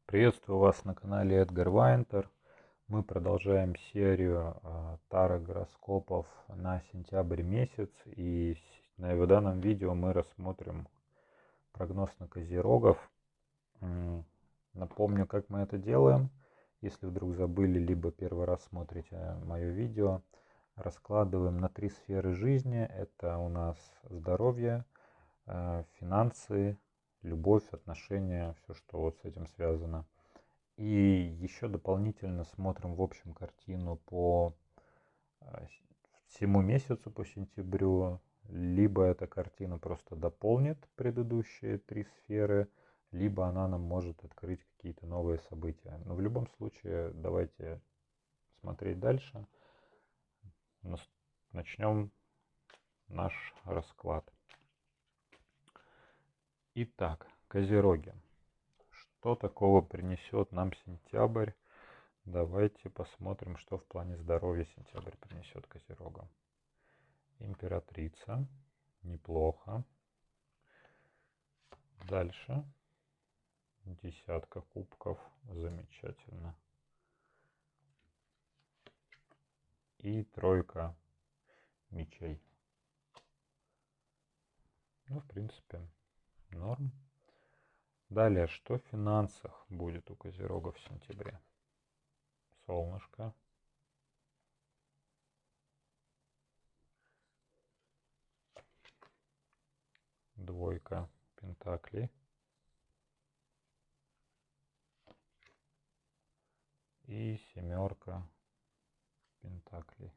Приветствую вас на канале Эдгар Вайнтер. Мы продолжаем серию таро-гороскопов на сентябрь месяц. И в данном видео мы рассмотрим прогноз на козерогов. Напомню, как мы это делаем. Если вдруг забыли, либо первый раз смотрите мое видео, раскладываем на 3 сферы жизни. Это у нас здоровье, финансы, любовь, отношения, все, что вот с этим связано. И еще дополнительно смотрим в общем картину по всему месяцу, по сентябрю. Либо эта картина просто дополнит предыдущие 3 сферы, либо она нам может открыть какие-то новые события. Но в любом случае давайте смотреть дальше. Начнем наш расклад. Итак, козероги. Что такого принесет нам сентябрь? Давайте посмотрим, что в плане здоровья сентябрь принесет козерогам. Императрица. Неплохо. Дальше. Десятка кубков. Замечательно. И тройка мечей. Ну, в принципе, норм. Далее, что в финансах будет у козерогов в сентябре? Солнышко. Двойка пентаклей. И семерка пентаклей.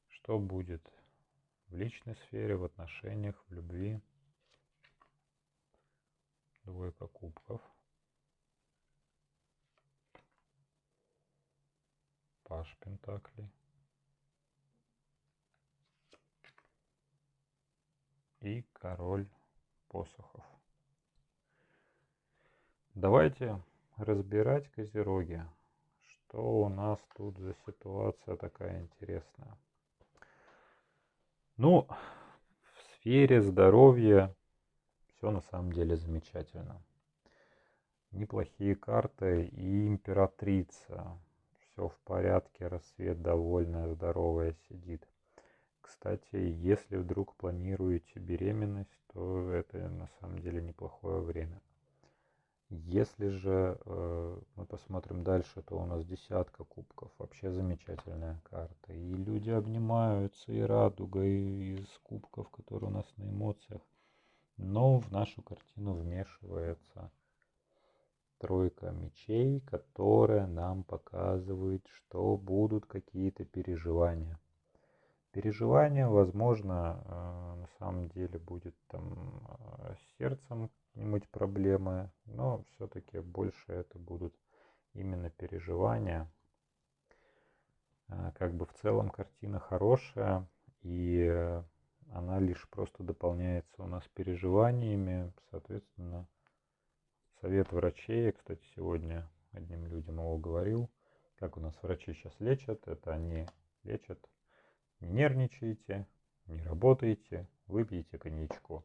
Что будет в личной сфере, в отношениях, в любви? Двойка кубков. Паш пентаклей. И король посохов. Давайте разбирать козероги. Что у нас тут за ситуация такая интересная? Ну, в сфере здоровья все на самом деле замечательно. Неплохие карты и императрица. Все в порядке, рассвет довольная, здоровая сидит. Кстати, если вдруг планируете беременность, то это на самом деле неплохое время. Если же мы посмотрим дальше, то у нас десятка кубков. Вообще замечательная карта. И люди обнимаются, и радуга из кубков, которые у нас на эмоциях. Но в нашу картину вмешивается тройка мечей, которая нам показывает, что будут какие-то переживания. Переживания, возможно, на самом деле будет там с сердцем какие-нибудь проблемы, но все-таки больше это будут именно переживания. Как бы в целом картина хорошая, и она лишь просто дополняется у нас переживаниями, соответственно, совет врачей. Я, кстати, сегодня одним людям его говорил, как у нас врачи сейчас лечат, это они лечат: не нервничайте, не работайте, выпейте коньячку.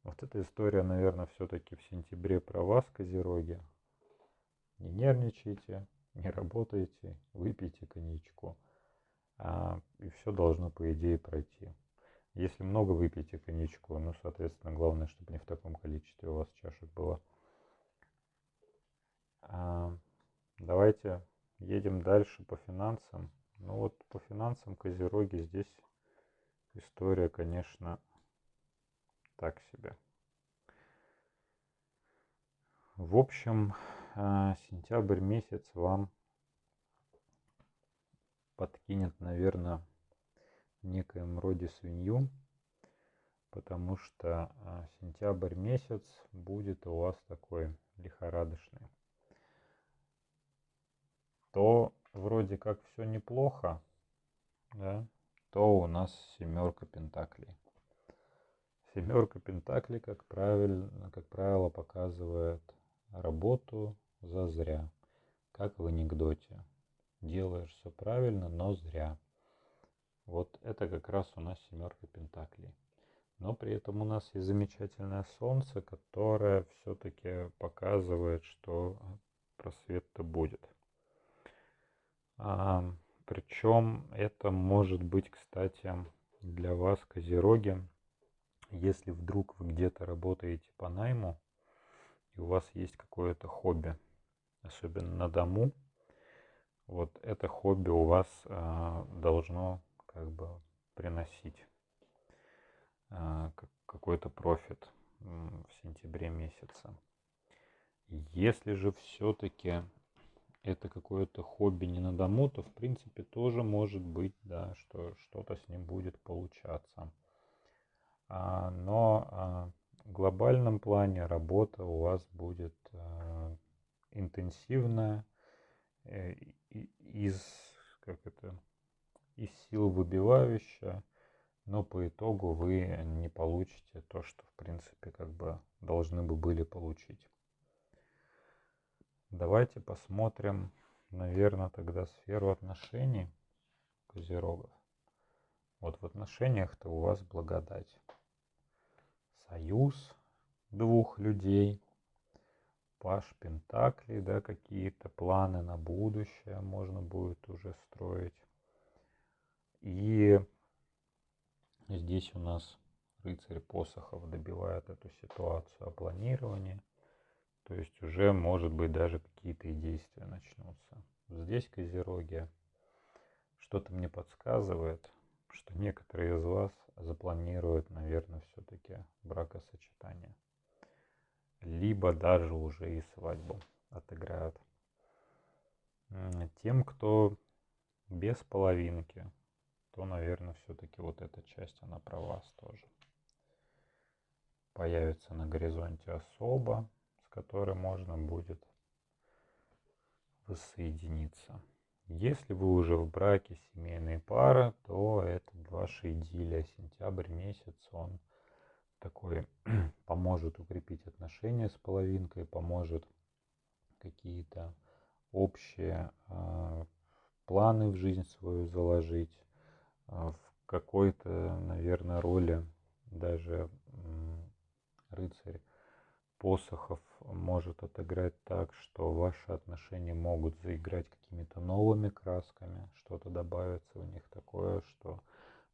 Вот эта история, наверное, все-таки в сентябре про вас, козероги. Не нервничайте, не работайте, выпейте коньячку. И все должно, по идее, пройти. Если много выпейте коньячку, ну, соответственно, главное, чтобы не в таком количестве у вас чашек было. Давайте едем дальше по финансам. Ну вот по финансам козероги здесь история, конечно, так себе. В общем, сентябрь месяц вам подкинет, наверное, в некоем роде свинью, потому что сентябрь месяц будет у вас такой лихорадочный. То вроде как все неплохо, да, то у нас семерка пентаклей. Семерка пентаклей, как правило, показывает работу зазря, как в анекдоте. Делаешь все правильно, но зря. Вот это как раз у нас семерка пентаклей. Но при этом у нас есть замечательное солнце, которое все-таки показывает, что просвет-то будет. Причем это может быть, кстати, для вас, козероги, если вдруг вы где-то работаете по найму, и у вас есть какое-то хобби, особенно на дому, вот это хобби у вас должно как бы приносить какой-то профит в сентябре месяце. Если же все-таки это какое-то хобби не на дому, то в принципе тоже может быть, да, что что-то с ним будет получаться. Но в глобальном плане работа у вас будет интенсивная, из, как это, из сил выбивающая, но по итогу вы не получите то, что в принципе как бы должны бы были получить. Давайте посмотрим, наверное, тогда сферу отношений козерогов. Вот в отношениях-то у вас благодать. Союз двух людей, паж пентаклей, да, какие-то планы на будущее можно будет уже строить. И здесь у нас рыцарь посохов добивает эту ситуацию о планировании. То есть уже, может быть, даже какие-то и действия начнутся. Здесь козероги, что-то мне подсказывает, что некоторые из вас запланируют, наверное, все-таки бракосочетание. Либо даже уже и свадьбу отыграют. Тем, кто без половинки, то, наверное, все-таки вот эта часть, она про вас тоже. Появится на горизонте особа, с которой можно будет воссоединиться. Если вы уже в браке, семейная пара, то это ваша идиллия. Сентябрь месяц, он такой поможет укрепить отношения с половинкой, поможет какие-то общие планы в жизнь свою заложить, в какой-то, наверное, роли даже рыцарь посохов может отыграть так, что ваши отношения могут заиграть какими-то новыми красками, что-то добавится у них такое, что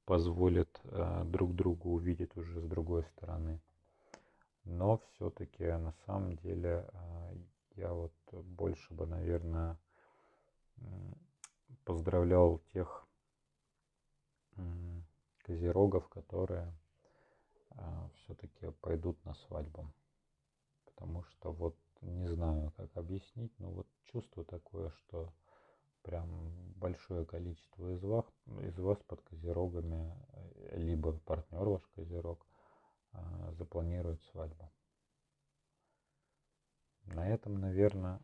позволит друг другу увидеть уже с другой стороны. Но все-таки на самом деле я вот больше бы, наверное, поздравлял тех козерогов, которые все-таки пойдут на свадьбу. Потому что вот не знаю, как объяснить, но вот чувство такое, что прям большое количество из вас под козерогами, либо партнер ваш козерог, запланирует свадьбу. На этом, наверное,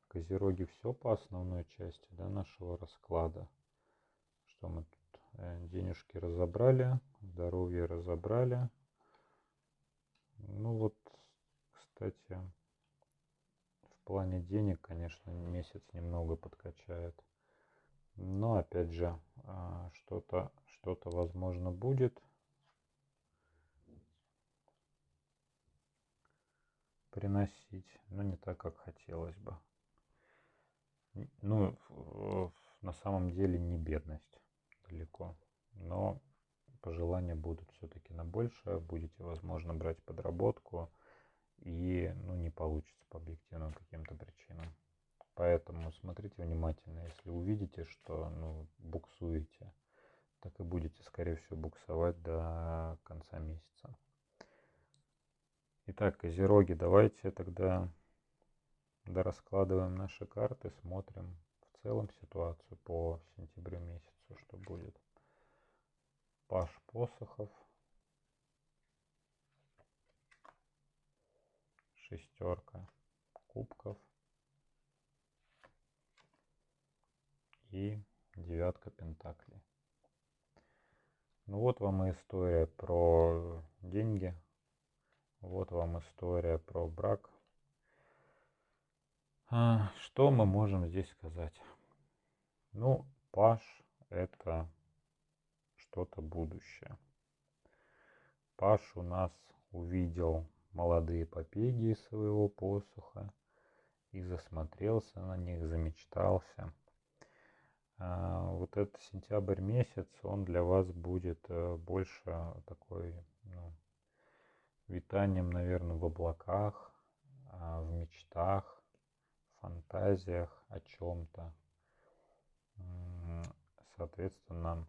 козероги все по основной части, да, нашего расклада. Что мы тут денежки разобрали, здоровье разобрали. Ну вот, кстати, в плане денег, конечно, месяц немного подкачает. Но опять же, что-то возможно будет. Приносить, но не так, как хотелось бы. Ну, на самом деле не бедность далеко, но пожелания будут все-таки на большее, будете, возможно, брать подработку, и, ну, не получится по объективным каким-то причинам. Поэтому смотрите внимательно, если увидите, что, ну, буксуете, так и будете, скорее всего, буксовать до конца месяца. Итак, козероги, давайте тогда дораскладываем наши карты, смотрим в целом ситуацию по сентябрю месяцу, что будет. Паж посохов, шестерка кубков и девятка пентаклей. Ну вот вам и история про деньги, вот вам история про брак. Что мы можем здесь сказать? Ну, паж — это что-то будущее. Паш у нас увидел молодые побеги своего посоха и засмотрелся на них, замечтался. Вот этот сентябрь месяц, он для вас будет больше такой, витанием, наверное, в облаках, в мечтах, фантазиях о чем-то. Соответственно,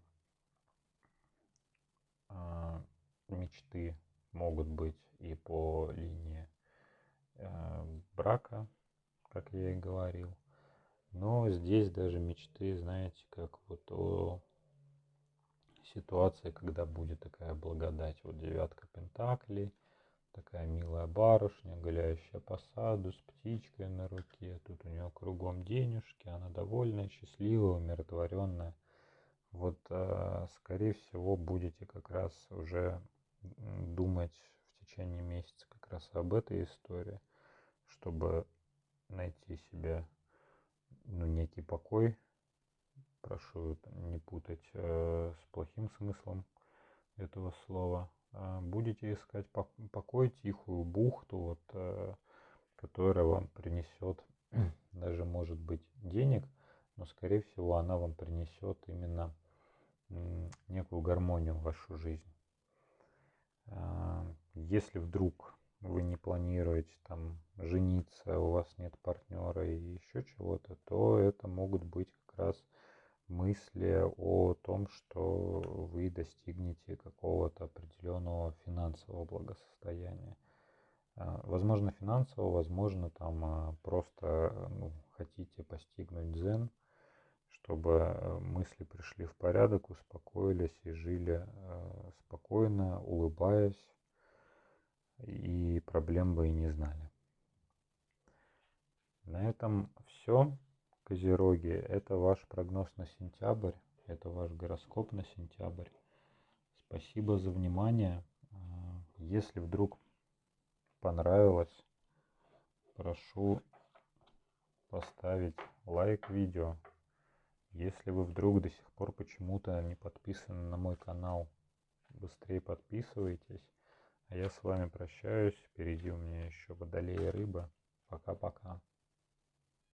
мечты могут быть и по линии брака, как я и говорил. Но здесь даже мечты, знаете, как вот о ситуации, когда будет такая благодать. Вот девятка пентаклей, такая милая барышня, гуляющая по саду с птичкой на руке. Тут у нее кругом денежки, она довольная, счастливая, умиротворенная. Вот, скорее всего, будете как раз уже думать в течение месяца как раз об этой истории, чтобы найти себе, некий покой. Прошу не путать с плохим смыслом этого слова. Будете искать покой, тихую бухту, вот, которая вам принесет даже, может быть, денег, но, скорее всего, она вам принесет именно некую гармонию в вашу жизнь. Если вдруг вы не планируете там жениться, у вас нет партнера и еще чего-то, то это могут быть как раз мысли о том, что вы достигнете какого-то определенного финансового благосостояния. Возможно, финансового, возможно, там просто хотите постигнуть дзен, чтобы мысли пришли в порядок, успокоились и жили спокойно, улыбаясь, и проблем бы и не знали. На этом все, Козероги. Это ваш прогноз на сентябрь, это ваш гороскоп на сентябрь. Спасибо за внимание. Если вдруг понравилось, прошу поставить лайк видео. Если вы вдруг до сих пор почему-то не подписаны на мой канал, быстрее подписывайтесь. А я с вами прощаюсь. Впереди у меня еще Водолей и Рыба. Пока-пока.